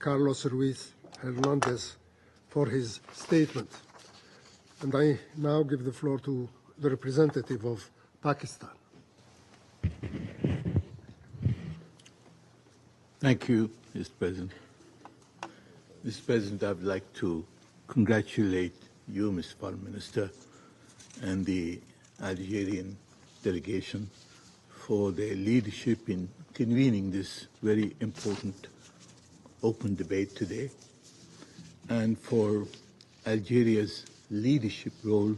Carlos Ruiz Hernandez for his statement. And I now give the floor to the representative of Pakistan. Thank you, Mr. President. Mr. President, I would like to congratulate you, Mr. Foreign Minister, and the Algerian delegation for their leadership in convening this very important open debate today, and for Algeria's leadership role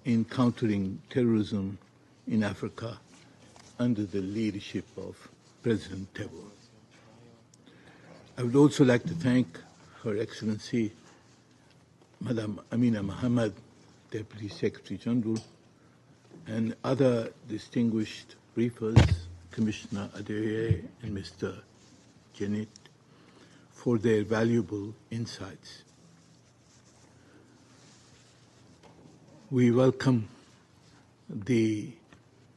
in countering terrorism in Africa under the leadership of President Tebboune. I would also like to thank Her Excellency Madam Amina Mohammed, Deputy Secretary General, and other distinguished briefers, Commissioner Adeoye and Mr. Janet, for their valuable insights. We welcome the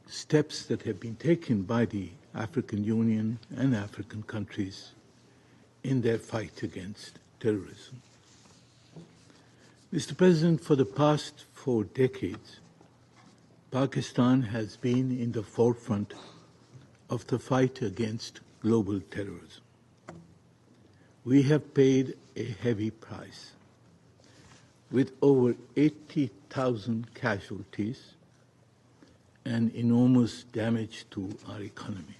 steps that have been taken by the African Union and African countries in their fight against terrorism. Mr. President, for the past 4 decades, Pakistan has been in the forefront of the fight against global terrorism. We have paid a heavy price, with over 80,000 casualties and enormous damage to our economy.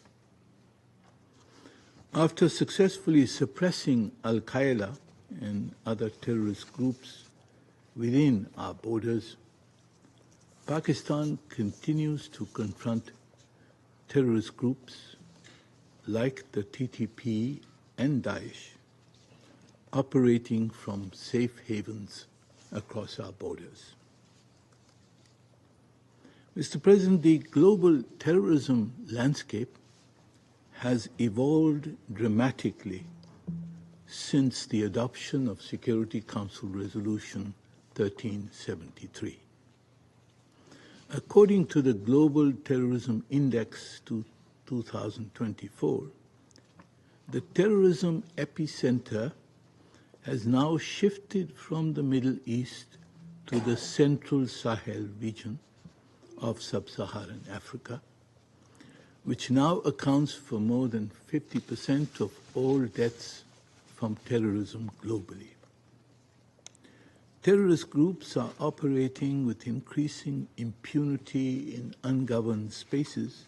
After successfully suppressing Al-Qaeda and other terrorist groups within our borders, Pakistan continues to confront terrorist groups like the TTP and Daesh, operating from safe havens across our borders. Mr. President, the global terrorism landscape has evolved dramatically since the adoption of Security Council Resolution 1373. According to the Global Terrorism Index 2024, the terrorism epicenter has now shifted from the Middle East to the Central Sahel region of sub-Saharan Africa, which now accounts for more than 50% of all deaths from terrorism globally. Terrorist groups are operating with increasing impunity in ungoverned spaces,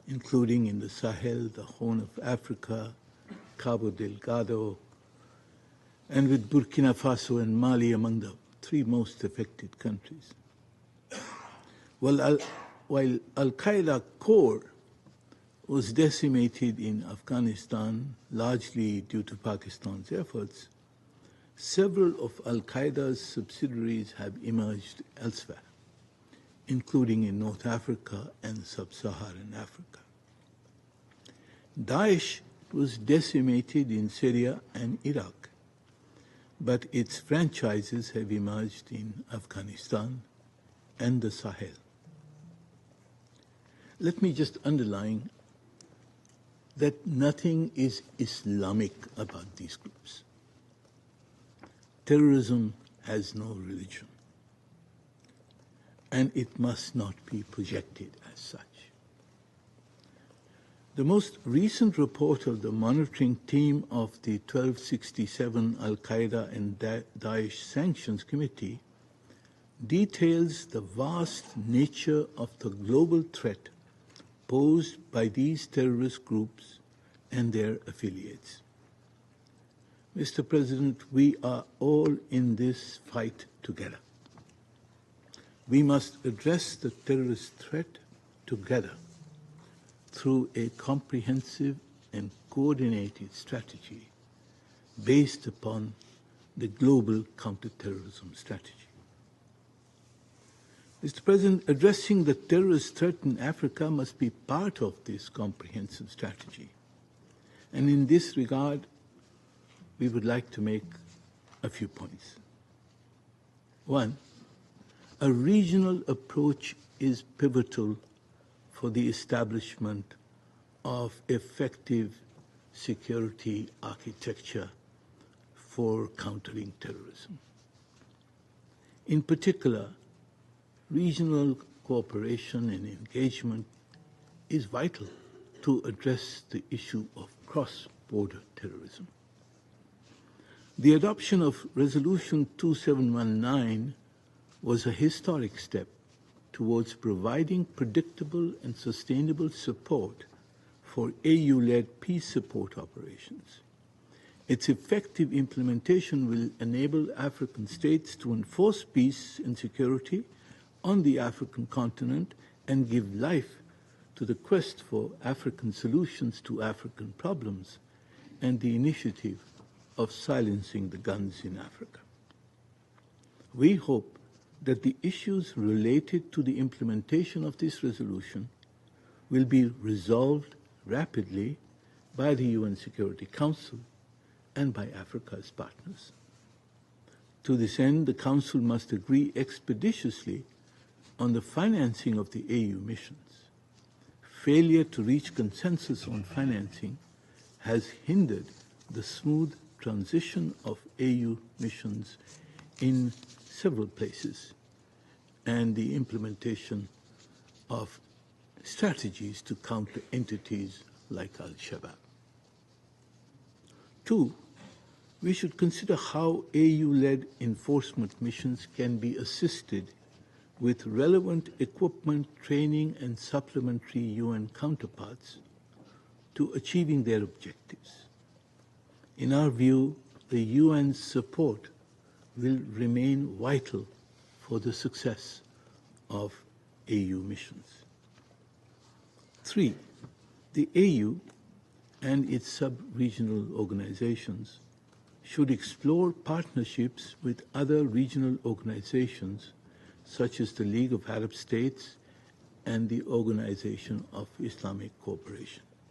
including in the Sahel, the Horn of Africa, Cabo Delgado, and with Burkina Faso and Mali among the 3 most affected countries. While Al-Qaeda core was decimated in Afghanistan, largely due to Pakistan's efforts, several of Al-Qaeda's subsidiaries have emerged elsewhere, including in North Africa and sub-Saharan Africa. Daesh was decimated in Syria and Iraq, but its franchises have emerged in Afghanistan and the Sahel. Let me just underline that nothing is Islamic about these groups. Terrorism has no religion, and it must not be projected as such. The most recent report of the monitoring team of the 1267 Al-Qaeda and Daesh Sanctions Committee details the vast nature of the global threat posed by these terrorist groups and their affiliates. Mr. President, we are all in this fight together. We must address the terrorist threat together through a comprehensive and coordinated strategy based upon the global counterterrorism strategy. Mr. President, addressing the terrorist threat in Africa must be part of this comprehensive strategy. And in this regard, we would like to make a few points. One, a regional approach is pivotal for the establishment of effective security architecture for countering terrorism. In particular, regional cooperation and engagement is vital to address the issue of cross-border terrorism. The adoption of Resolution 2719 was a historic step towards providing predictable and sustainable support for AU-led peace support operations. Its effective implementation will enable African states to enforce peace and security on the African continent and give life to the quest for African solutions to African problems and the initiative of silencing the guns in Africa. We hope that the issues related to the implementation of this resolution will be resolved rapidly by the UN Security Council and by Africa's partners. To this end, the Council must agree expeditiously on the financing of the AU missions. Failure to reach consensus on financing has hindered the smooth transition of AU missions in several places and the implementation of strategies to counter entities like Al-Shabaab. 2, we should consider how AU-led enforcement missions can be assisted with relevant equipment, training, and supplementary UN counterparts to achieving their objectives. In our view, the UN's support will remain vital for the success of AU missions. 3, the AU and its sub-regional organizations should explore partnerships with other regional organizations such as the League of Arab States and the Organization of Islamic Cooperation.